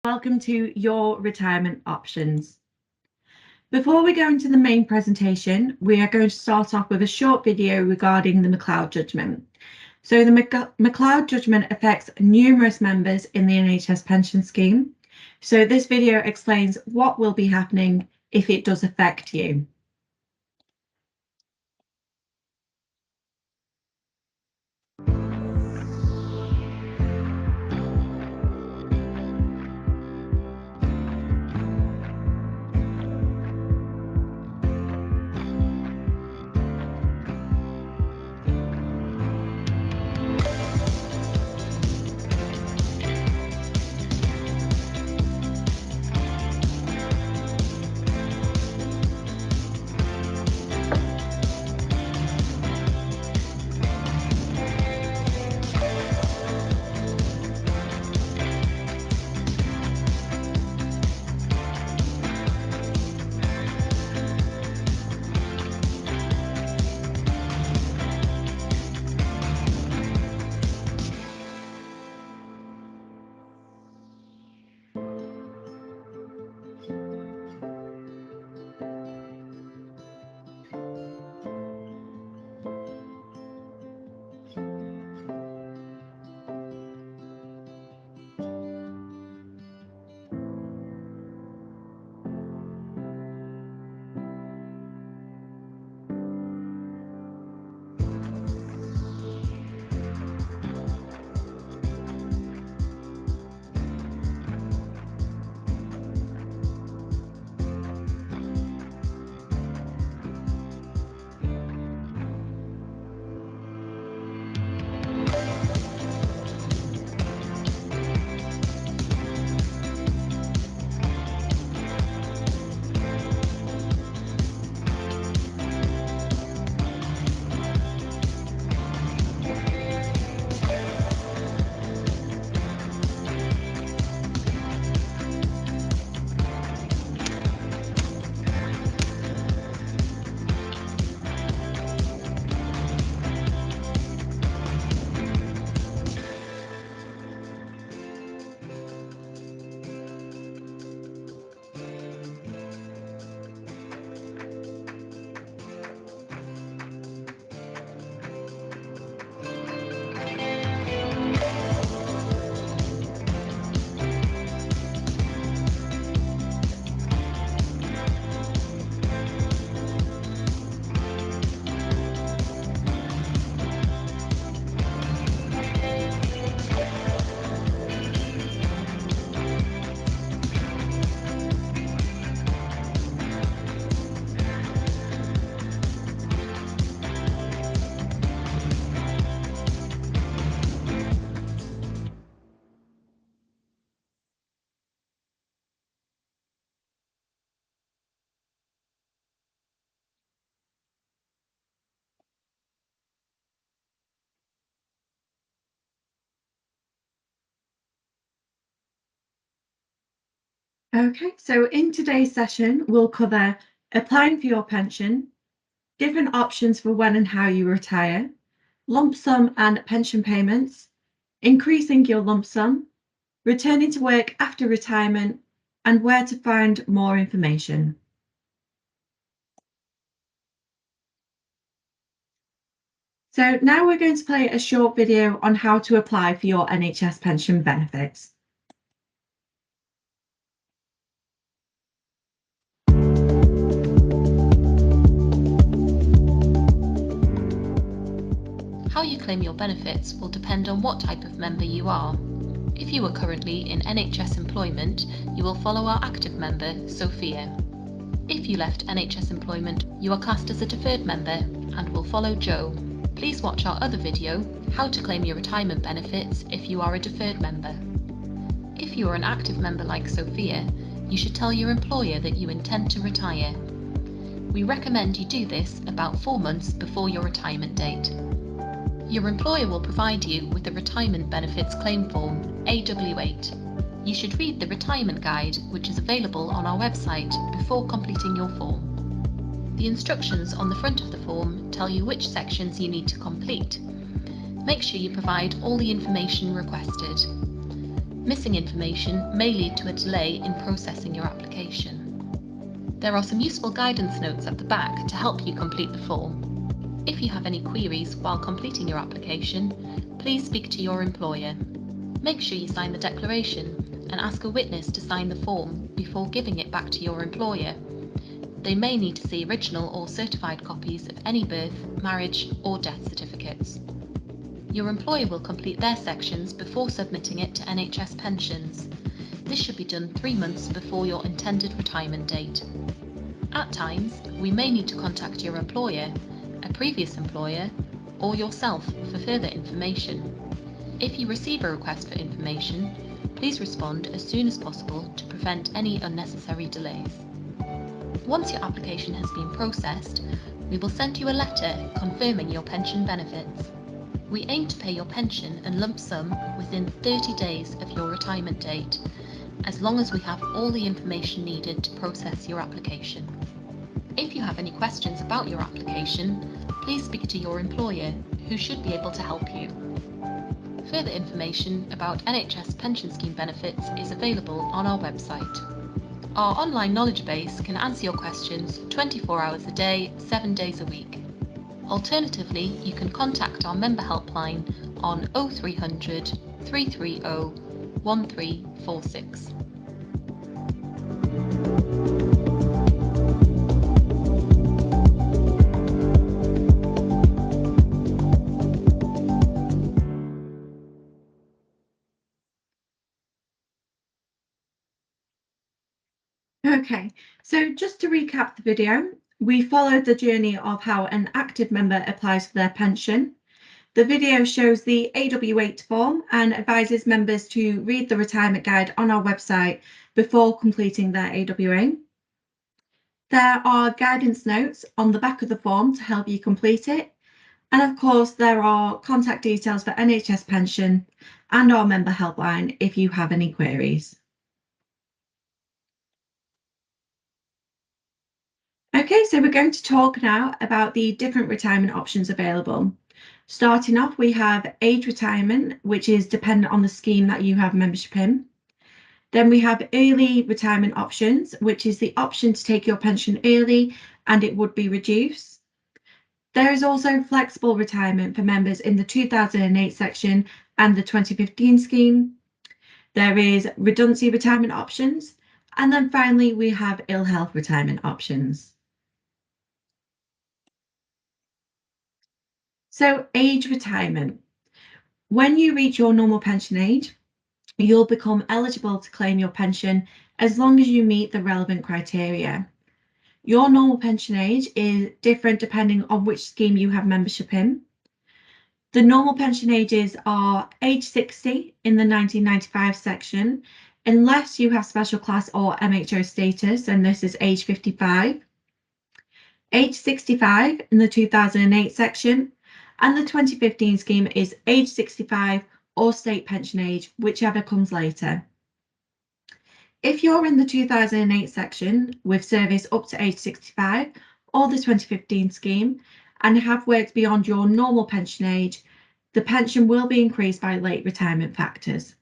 Welcome to your retirement options. Before we go into the main presentation, we are going to start off with a short video regarding the McLeod judgment. So the McLeod judgment affects numerous members in the NHS pension scheme. So this video explains what will be happening if it does affect you. Okay, so in today's session, we'll cover applying for your pension, different options for when and how you retire, lump sum and pension payments, increasing your lump sum, returning to work after retirement, and where to find more information. So now we're going to play a short video on how to apply for your NHS pension benefits. How you claim your benefits will depend on what type of member you are. If you are currently in NHS employment, you will follow our active member, Sophia. If you left NHS employment, you are classed as a deferred member and will follow Joe. Please watch our other video, How to Claim Your Retirement Benefits if you are a deferred member. If you are an active member like Sophia, you should tell your employer that you intend to retire. We recommend you do this about 4 months before your retirement date. Your employer will provide you with the Retirement Benefits Claim Form, AW8. You should read the Retirement Guide, which is available on our website, before completing your form. The instructions on the front of the form tell you which sections you need to complete. Make sure you provide all the information requested. Missing information may lead to a delay in processing your application. There are some useful guidance notes at the back to help you complete the form. If you have any queries while completing your application, please speak to your employer. Make sure you sign the declaration and ask a witness to sign the form before giving it back to your employer. They may need to see original or certified copies of any birth, marriage or death certificates. Your employer will complete their sections before submitting it to NHS Pensions. This should be done 3 months before your intended retirement date. At times, we may need to contact your employer, a previous employer, or yourself for further information. If you receive a request for information, please respond as soon as possible to prevent any unnecessary delays. Once your application has been processed, we will send you a letter confirming your pension benefits. We aim to pay your pension and lump sum within 30 days of your retirement date, as long as we have all the information needed to process your application. If you have any questions about your application, please speak to your employer, who should be able to help you. Further information about NHS Pension Scheme benefits is available on our website. Our online knowledge base can answer your questions 24 hours a day, 7 days a week. Alternatively, you can contact our member helpline on 0300 330 1346. Okay, so just to recap the video, we followed the journey of how an active member applies for their pension. The video shows the AW8 form and advises members to read the retirement guide on our website before completing their AWA. There are guidance notes on the back of the form to help you complete it. And of course, there are contact details for NHS Pension and our member helpline if you have any queries. Okay, so we're going to talk now about the different retirement options available. Starting off, we have age retirement, which is dependent on the scheme that you have membership in. Then we have early retirement options, which is the option to take your pension early and it would be reduced. There is also flexible retirement for members in the 2008 section and the 2015 scheme. There is redundancy retirement options. And then finally, we have ill health retirement options. So age retirement. When you reach your normal pension age, you'll become eligible to claim your pension as long as you meet the relevant criteria. Your normal pension age is different depending on which scheme you have membership in. The normal pension ages are age 60 in the 1995 section, unless you have special class or MHO status, and this is age 55. Age 65 in the 2008 section, and the 2015 scheme is age 65 or state pension age, whichever comes later. If you're in the 2008 section with service up to age 65 or the 2015 scheme and have worked beyond your normal pension age, the pension will be increased by late retirement factors.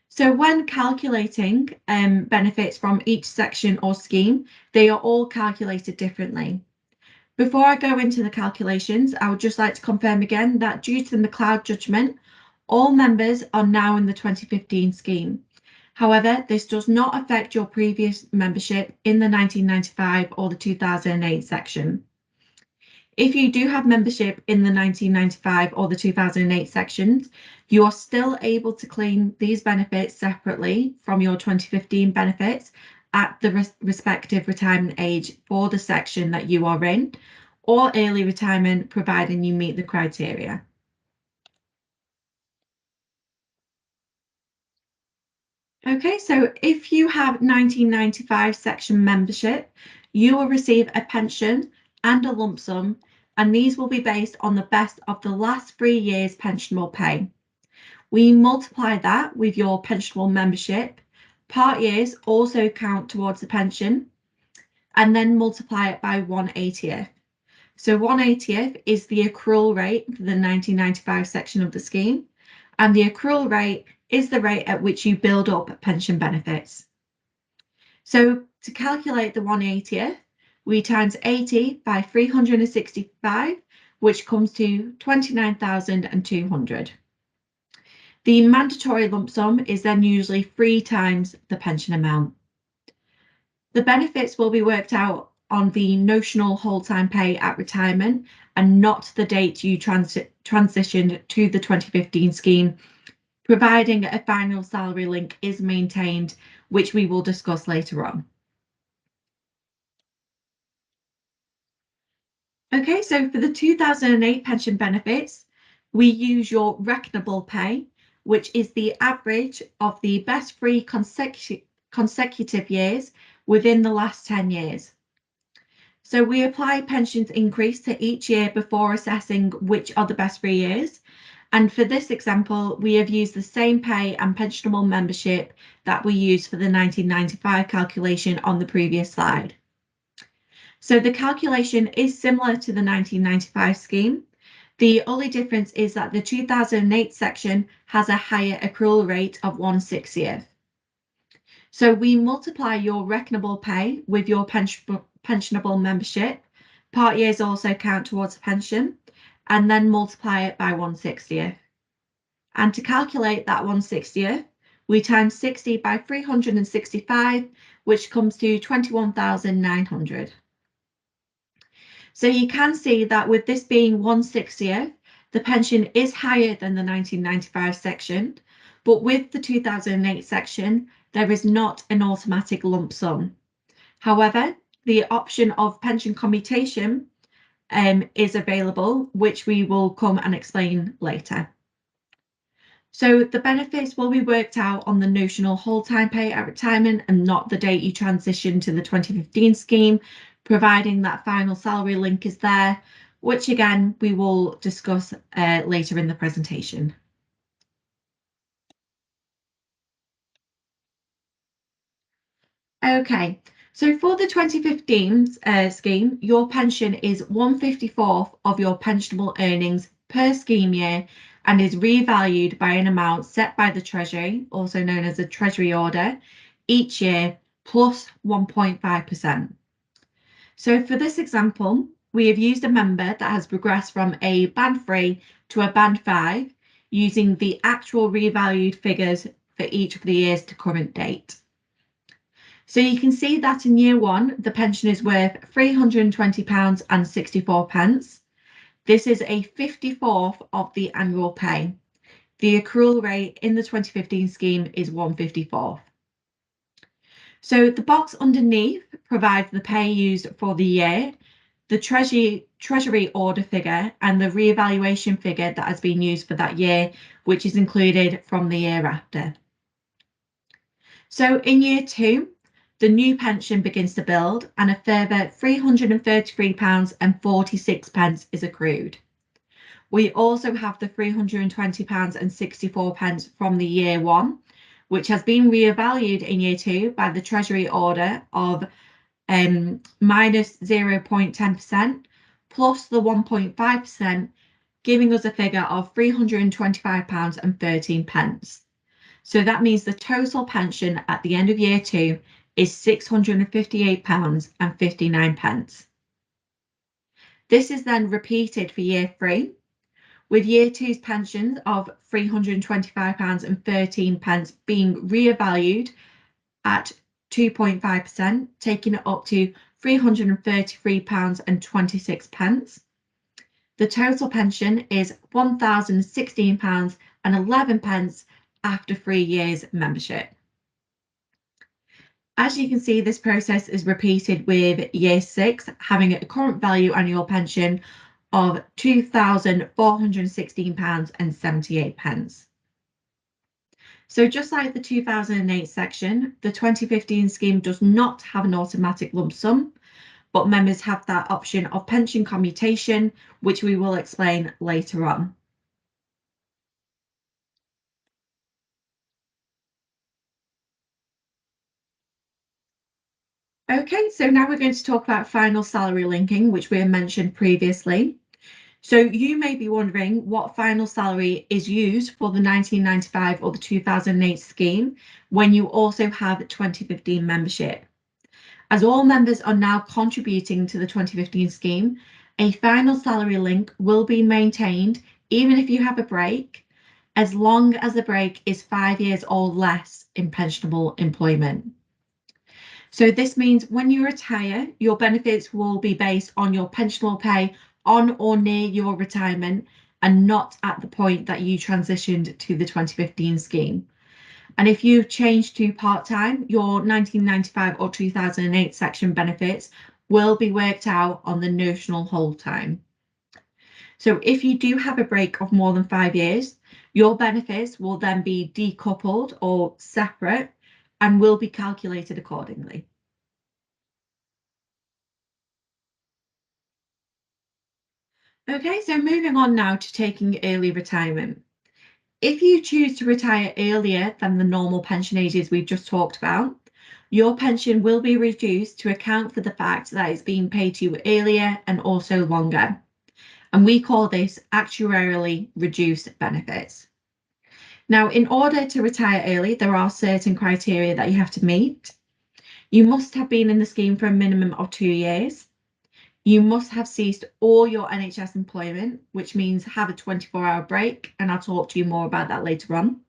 So when calculating benefits from each section or scheme, they are all calculated differently. Before I go into the calculations, I would just like to confirm again that due to the McLeod judgment, all members are now in the 2015 scheme. However, this does not affect your previous membership in the 1995 or the 2008 section. If you do have membership in the 1995 or the 2008 sections, you are still able to claim these benefits separately from your 2015 benefits at the respective retirement age for the section that you are in, or early retirement, providing you meet the criteria. Okay, so if you have 1995 section membership, you will receive a pension and a lump sum, and these will be based on the best of the last 3 years pensionable pay. We multiply that with your pensionable membership. Part years also count towards the pension, and then multiply it by 1/80th. So 1/80th is the accrual rate for the 1995 section of the scheme, and the accrual rate is the rate at which you build up pension benefits. So to calculate the 180th, we times 80 by 365, which comes to 29,200. The mandatory lump sum is then usually 3 times the pension amount. The benefits will be worked out on the notional whole-time pay at retirement and not the date you transitioned to the 2015 scheme, providing a final salary link is maintained, which we will discuss later on. Okay, so for the 2008 pension benefits, we use your reckonable pay, which is the average of the best 3 consecutive years within the last 10 years. So we apply pensions increase to each year before assessing which are the best 3 years. And for this example, we have used the same pay and pensionable membership that we used for the 1995 calculation on the previous slide. So the calculation is similar to the 1995 scheme. The only difference is that the 2008 section has a higher accrual rate of 1/60th. So we multiply your reckonable pay with your pensionable membership. Part years also count towards a pension, and then multiply it by 1/60th. And to calculate that 1/60th, we times 60 by 365, which comes to 21,900. So you can see that with this being 1/60th, the pension is higher than the 1995 section, but with the 2008 section, there is not an automatic lump sum. However, the option of pension commutation is available, which we will come and explain later. So the benefits will be worked out on the notional whole-time pay at retirement and not the date you transition to the 2015 scheme, providing that final salary link is there, which again, we will discuss later in the presentation. Okay, so for the 2015 scheme, your pension is 1/54th of your pensionable earnings per scheme year and is revalued by an amount set by the Treasury, also known as a Treasury order, each year plus 1.5%. So for this example, we have used a member that has progressed from a band 3 to a band 5 using the actual revalued figures for each of the years to current date. So you can see that in year 1, the pension is worth £320.64. This is a 54th of the annual pay. The accrual rate in the 2015 scheme is 1/54th. So the box underneath provides the pay used for the year, the Treasury order figure, and the reevaluation figure that has been used for that year, which is included from the year after. So in year 2, the new pension begins to build and a further £333.46 is accrued. We also have the £320.64 from the year 1, which has been reevaluated in year 2 by the Treasury order of minus 0.10% plus the 1.5%, giving us a figure of £325.13. So that means the total pension at the end of year 2 is £658.59. This is then repeated for year 3, with year 2's pension of £325.13 being reevaluated at 2.5%, taking it up to £333.26. The total pension is £1,016.11 after 3 years membership. As you can see, this process is repeated with year 6, having a current value annual pension of £2,416.78. So just like the 2008 section, the 2015 scheme does not have an automatic lump sum, but members have that option of pension commutation, which we will explain later on. Okay, so now we're going to talk about final salary linking, which we mentioned previously. So you may be wondering what final salary is used for the 1995 or the 2008 scheme when you also have 2015 membership. As all members are now contributing to the 2015 scheme, a final salary link will be maintained even if you have a break, as long as the break is 5 years or less in pensionable employment. So this means when you retire, your benefits will be based on your pensionable pay on or near your retirement and not at the point that you transitioned to the 2015 scheme. And if you change to part-time, your 1995 or 2008 section benefits will be worked out on the notional whole time. So if you do have a break of more than 5 years, your benefits will then be decoupled or separate and will be calculated accordingly. Okay, so moving on now to taking early retirement. If you choose to retire earlier than the normal pension ages we've just talked about, your pension will be reduced to account for the fact that it's being paid to you earlier and also longer. And we call this actuarially reduced benefits. Now, in order to retire early, there are certain criteria that you have to meet. You must have been in the scheme for a minimum of 2 years. You must have ceased all your NHS employment, which means have a 24-hour break, and I'll talk to you more about that later on.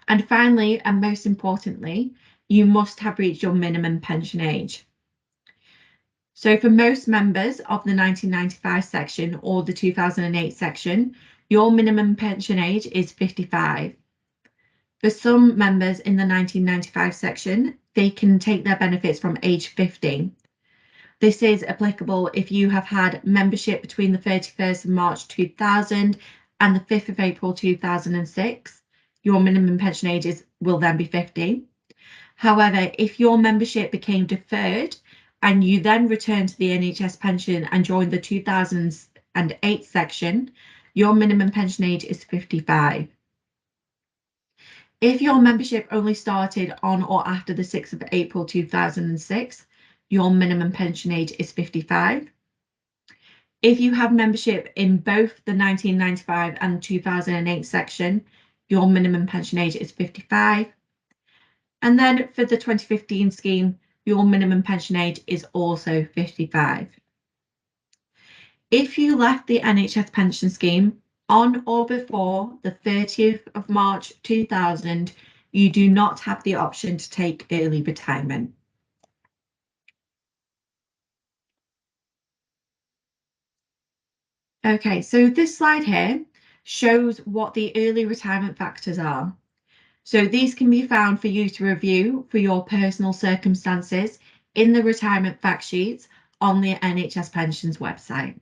And finally, and most importantly, you must have reached your minimum pension age. So for most members of the 1995 section or the 2008 section, your minimum pension age is 55. For some members in the 1995 section, they can take their benefits from age 50. This is applicable if you have had membership between the 31st of March 2000 and the 5th of April 2006. Your minimum pension age will then be 50. However, if your membership became deferred and you then returned to the NHS pension and joined the 2008 section, your minimum pension age is 55. If your membership only started on or after the 6th of April 2006, your minimum pension age is 55. If you have membership in both the 1995 and 2008 section, your minimum pension age is 55. And then for the 2015 scheme, your minimum pension age is also 55. If you left the NHS pension scheme on or before the 30th of March 2000, you do not have the option to take early retirement. Okay, so this slide here shows what the early retirement factors are. So these can be found for you to review for your personal circumstances in the retirement fact sheets on the NHS Pensions website.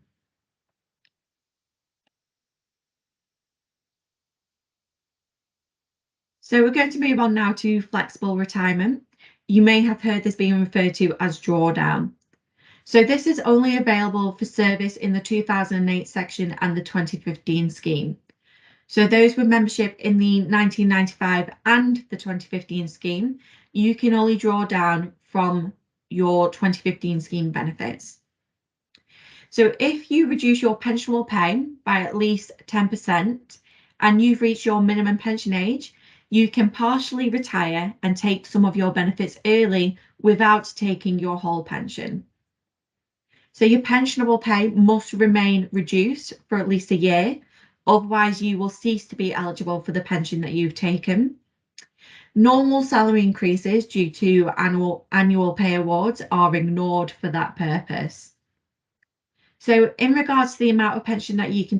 So we're going to move on now to flexible retirement. You may have heard this being referred to as drawdown. So this is only available for service in the 2008 section and the 2015 scheme. So those with membership in the 1995 and the 2015 scheme, you can only draw down from your 2015 scheme benefits. So if you reduce your pensionable pay by at least 10% and you've reached your minimum pension age, you can partially retire and take some of your benefits early without taking your whole pension. So your pensionable pay must remain reduced for at least a year, otherwise you will cease to be eligible for the pension that you've taken. Normal salary increases due to annual pay awards are ignored for that purpose. So in regards to the amount of pension that you can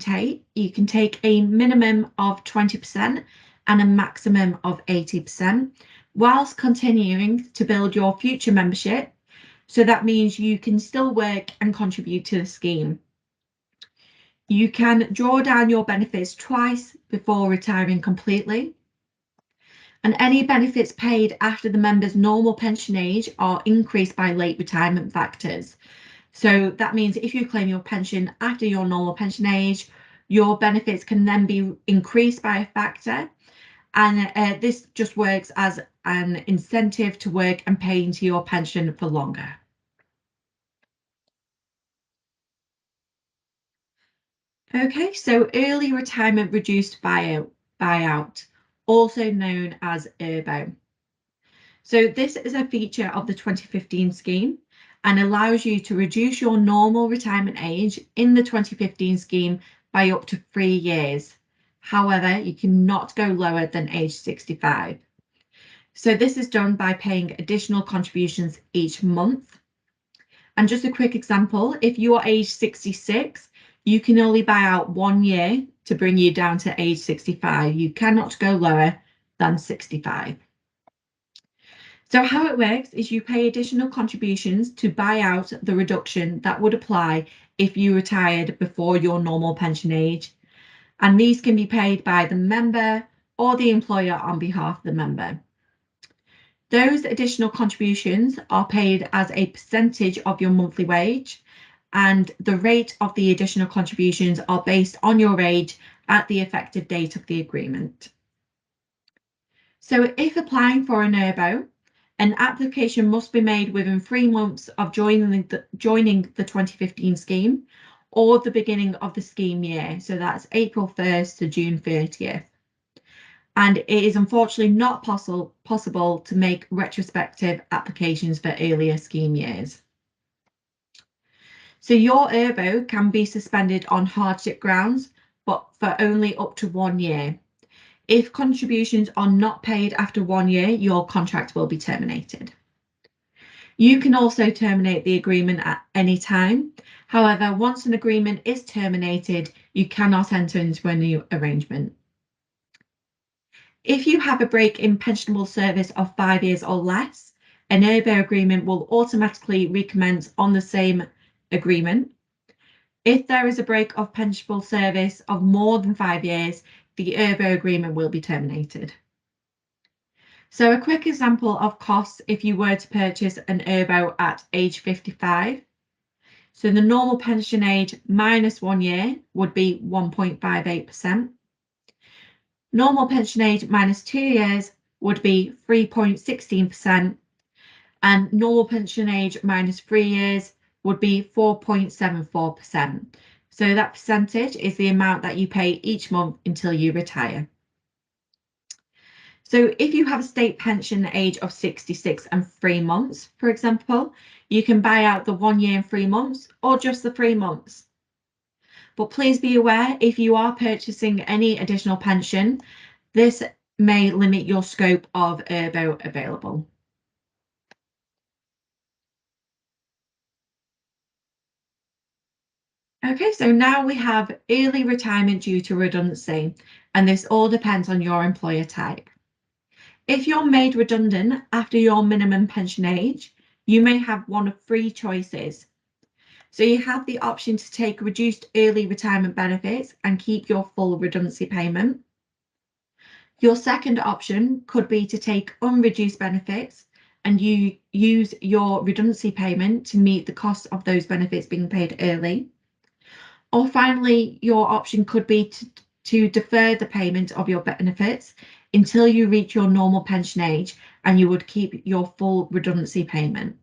take a minimum of 20% and a maximum of 80%, whilst continuing to build your future membership. So that means you can still work and contribute to the scheme. You can draw down your benefits twice before retiring completely. And any benefits paid after the member's normal pension age are increased by late retirement factors. So that means if you claim your pension after your normal pension age, your benefits can then be increased by a factor. And this just works as an incentive to work and pay into your pension for longer. Okay, so early retirement reduced buyout, also known as ERBO. So this is a feature of the 2015 scheme and allows you to reduce your normal retirement age in the 2015 scheme by up to 3 years. However, you cannot go lower than age 65. So this is done by paying additional contributions each month. And just a quick example, if you are age 66, you can only buy out 1 year to bring you down to age 65. You cannot go lower than 65. So how it works is you pay additional contributions to buy out the reduction that would apply if you retired before your normal pension age. And these can be paid by the member or the employer on behalf of the member. Those additional contributions are paid as a percentage of your monthly wage, and the rate of the additional contributions are based on your age at the effective date of the agreement. So if applying for an ERBO, an application must be made within 3 months of joining the 2015 scheme or the beginning of the scheme year. So that's April 1st to June 30th. And it is unfortunately not possible to make retrospective applications for earlier scheme years. So your ERBO can be suspended on hardship grounds, but for only up to 1 year. If contributions are not paid after 1 year, your contract will be terminated. You can also terminate the agreement at any time. However, once an agreement is terminated, you cannot enter into a new arrangement. If you have a break in pensionable service of 5 years or less, an ERBO agreement will automatically recommence on the same agreement. If there is a break of pensionable service of more than 5 years, the ERBO agreement will be terminated. So a quick example of costs if you were to purchase an ERBO at age 55. So the normal pension age minus 1 year would be 1.58%. Normal pension age minus 2 years would be 3.16%. And normal pension age minus 3 years would be 4.74%. So that percentage is the amount that you pay each month until you retire. So if you have a state pension age of 66 and 3 months, for example, you can buy out the 1 year and 3 months or just the 3 months. But please be aware, if you are purchasing any additional pension, this may limit your scope of ERBO available. Okay, so now we have early retirement due to redundancy, and this all depends on your employer type. If you're made redundant after your minimum pension age, you may have one of 3 choices. So you have the option to take reduced early retirement benefits and keep your full redundancy payment. Your second option could be to take unreduced benefits and you use your redundancy payment to meet the cost of those benefits being paid early. Or finally, your option could be to defer the payment of your benefits until you reach your normal pension age, and you would keep your full redundancy payment.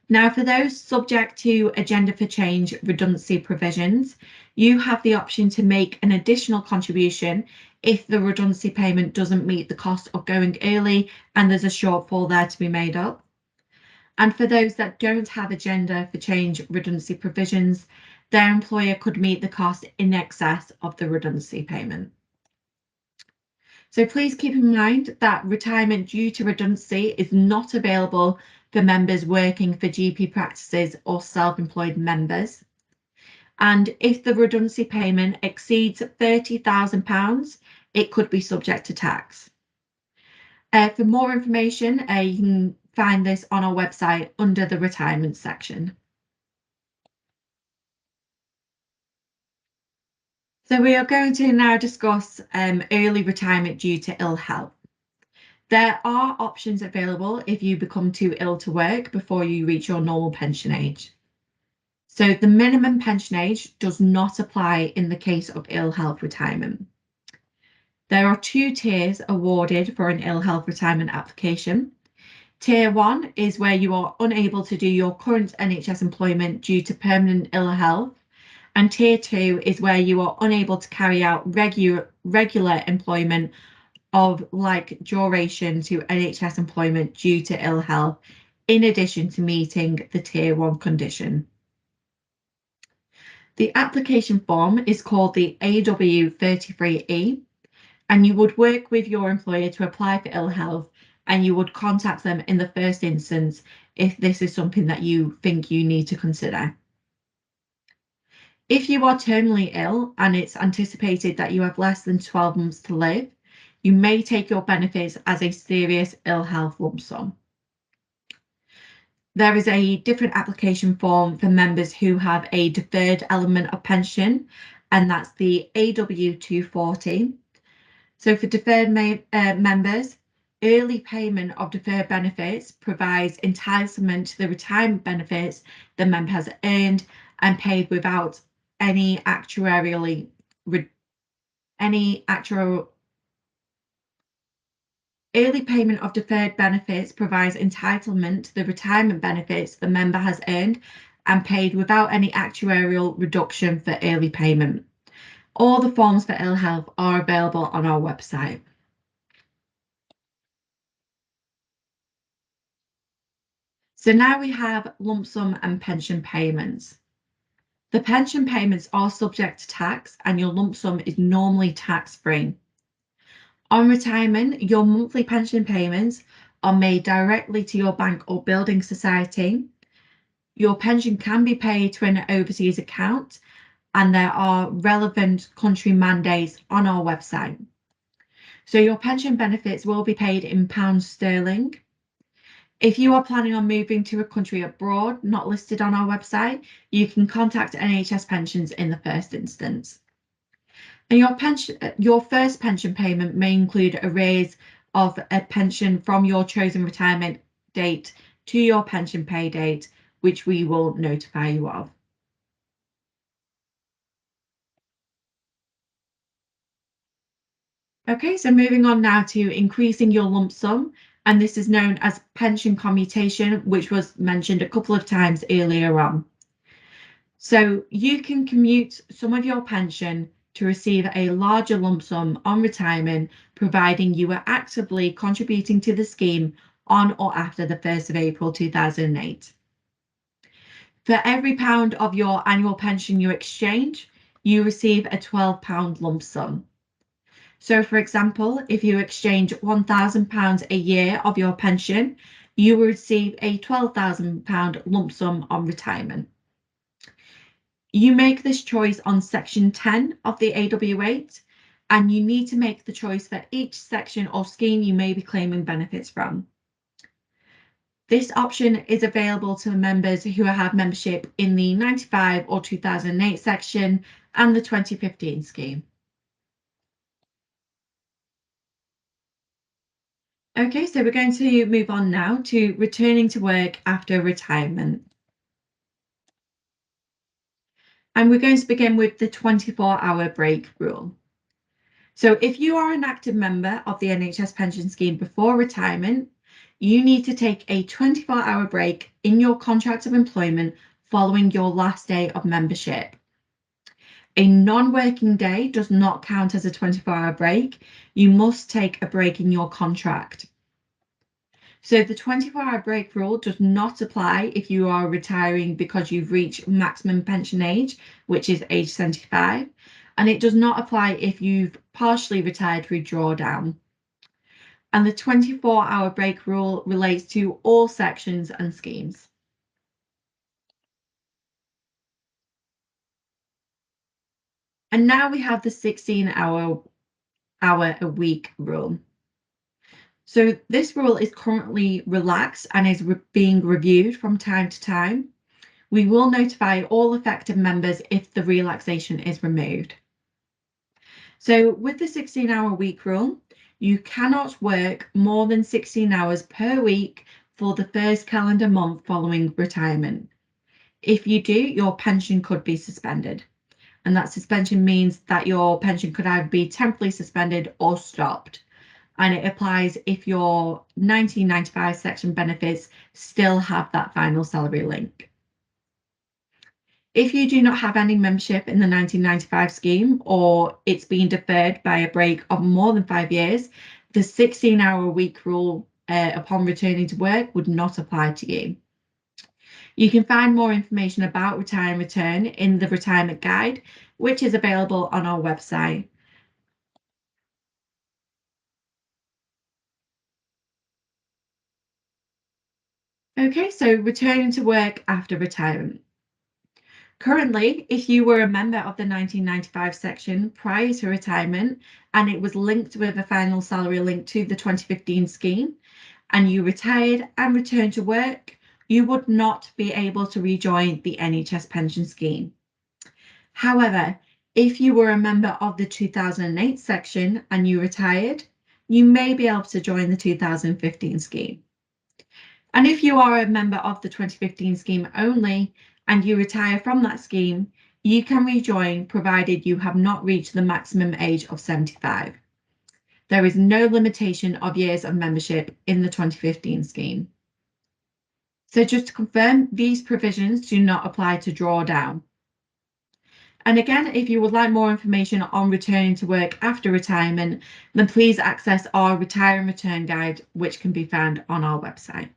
Now, for those subject to Agenda for Change redundancy provisions, you have the option to make an additional contribution if the redundancy payment doesn't meet the cost of going early and there's a shortfall there to be made up. And for those that don't have Agenda for Change redundancy provisions, their employer could meet the cost in excess of the redundancy payment. So please keep in mind that retirement due to redundancy is not available for members working for GP practices or self-employed members. And if the redundancy payment exceeds £30,000, it could be subject to tax. For more information, you can find this on our website under the retirement section. So we are going to now discuss early retirement due to ill health. There are options available if you become too ill to work before you reach your normal pension age. So the minimum pension age does not apply in the case of ill health retirement. There are 2 tiers awarded for an ill health retirement application. Tier 1 is where you are unable to do your current NHS employment due to permanent ill health, And tier 2 is where you are unable to carry out regular employment of like duration to NHS employment due to ill health, in addition to meeting the tier 1 condition. The application form is called the AW33E, and you would work with your employer to apply for ill health, and you would contact them in the first instance if this is something that you think you need to consider. If you are terminally ill and it's anticipated that you have less than 12 months to live, you may take your benefits as a serious ill health lump sum. There is a different application form for members who have a deferred element of pension, and that's the AW240. So for deferred members, early payment of deferred benefits provides entitlement to the retirement benefits the member has earned and paid without any actuarial. Early payment of deferred benefits provides entitlement to the retirement benefits the member has earned and paid without any actuarial reduction for early payment. All the forms for ill health are available on our website. So now we have lump sum and pension payments. The pension payments are subject to tax, and your lump sum is normally tax-free. On retirement, your monthly pension payments are made directly to your bank or building society. Your pension can be paid to an overseas account, and there are relevant country mandates on our website. So your pension benefits will be paid in pounds sterling. If you are planning on moving to a country abroad not listed on our website, you can contact NHS Pensions in the first instance. And your first pension payment may include a raise of a pension from your chosen retirement date to your pension pay date, which we will notify you of. Okay, so moving on now to increasing your lump sum, and this is known as pension commutation, which was mentioned a couple of times earlier on. So you can commute some of your pension to receive a larger lump sum on retirement, providing you are actively contributing to the scheme on or after the 1st of April 2008. For every £1 of your annual pension you exchange, you receive a £12 lump sum. So for example, if you exchange £1,000 a year of your pension, you will receive a £12,000 lump sum on retirement. You make this choice on section 10 of the AW8, and you need to make the choice for each section or scheme you may be claiming benefits from. This option is available to members who have membership in the 95 or 2008 section and the 2015 scheme. Okay, so we're going to move on now to returning to work after retirement. And we're going to begin with the 24-hour break rule. So if you are an active member of the NHS pension scheme before retirement, you need to take a 24-hour break in your contract of employment following your last day of membership. A non-working day does not count as a 24-hour break. You must take a break in your contract. So the 24-hour break rule does not apply if you are retiring because you've reached maximum pension age, which is age 75, and it does not apply if you've partially retired through drawdown. And the 24-hour break rule relates to all sections and schemes. And now we have the 16-hour a week rule. So this rule is currently relaxed and is being reviewed from time to time. We will notify all affected members if the relaxation is removed. So with the 16-hour week rule, you cannot work more than 16 hours per week for the first calendar month following retirement. If you do, your pension could be suspended. And that suspension means that your pension could either be temporarily suspended or stopped. And it applies if your 1995 section benefits still have that final salary link. If you do not have any membership in the 1995 scheme, or it's been deferred by a break of more than 5 years, the 16-hour-a-week rule upon returning to work would not apply to you. You can find more information about Retire and Return in the Retirement Guide, which is available on our website. Okay, so returning to work after retirement. Currently, if you were a member of the 1995 section prior to retirement and it was linked with a final salary link to the 2015 scheme, and you retired and returned to work, you would not be able to rejoin the NHS pension scheme. However, if you were a member of the 2008 section and you retired, you may be able to join the 2015 scheme. And if you are a member of the 2015 scheme only and you retire from that scheme, you can rejoin provided you have not reached the maximum age of 75. There is no limitation of years of membership in the 2015 scheme. So just to confirm, these provisions do not apply to drawdown. And again, if you would like more information on returning to work after retirement, then please access our Retire and Return Guide, which can be found on our website.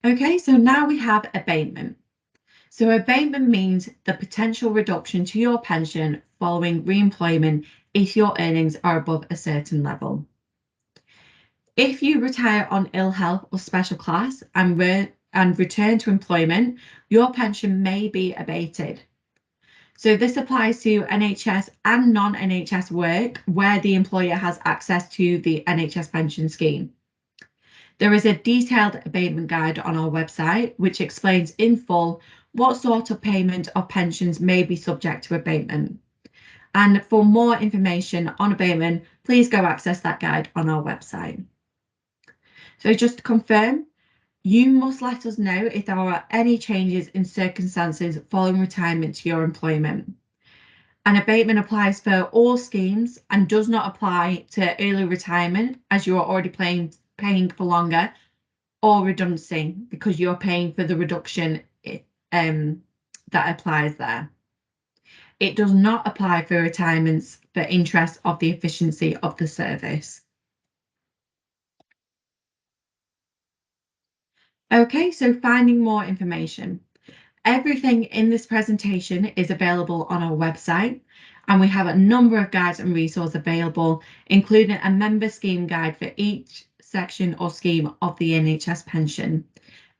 Okay, so now we have abatement. So abatement means the potential reduction to your pension following re-employment if your earnings are above a certain level. If you retire on ill health or special class and return to employment, your pension may be abated. So this applies to NHS and non-NHS work where the employer has access to the NHS pension scheme. There is a detailed abatement guide on our website, which explains in full what sort of payment of pensions may be subject to abatement. And for more information on abatement, please go access that guide on our website. So just to confirm, you must let us know if there are any changes in circumstances following retirement to your employment. An abatement applies for all schemes and does not apply to early retirement as you are already paying for longer, or redundancy because you're paying for the reduction that applies there. It does not apply for retirements for interest of the efficiency of the service. Okay, so finding more information. Everything in this presentation is available on our website, and we have a number of guides and resources available, including a member scheme guide for each section or scheme of the NHS pension.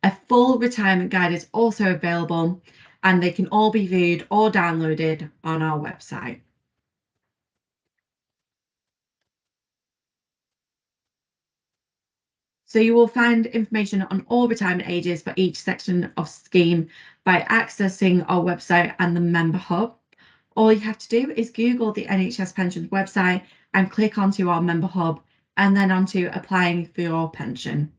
A full retirement guide is also available, and they can all be viewed or downloaded on our website. So you will find information on all retirement ages for each section of scheme by accessing our website and the member hub. All you have to do is Google the NHS Pensions website and click onto our member hub and then onto applying for your pension.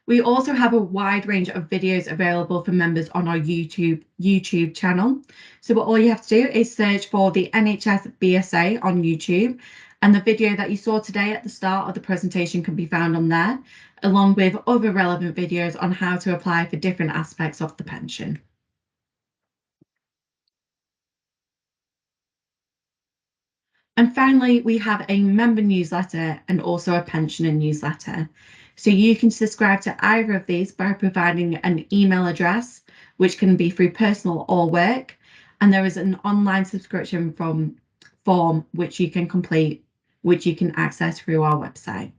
We also have a wide range of videos available for members on our YouTube channel. So all you have to do is search for the NHS BSA on YouTube, and the video that you saw today at the start of the presentation can be found on there, along with other relevant videos on how to apply for different aspects of the pension. And finally, we have a member newsletter and also a pensioner newsletter. So you can subscribe to either of these by providing an email address, which can be through personal or work. And there is an online subscription form which you can complete, which you can access through our website.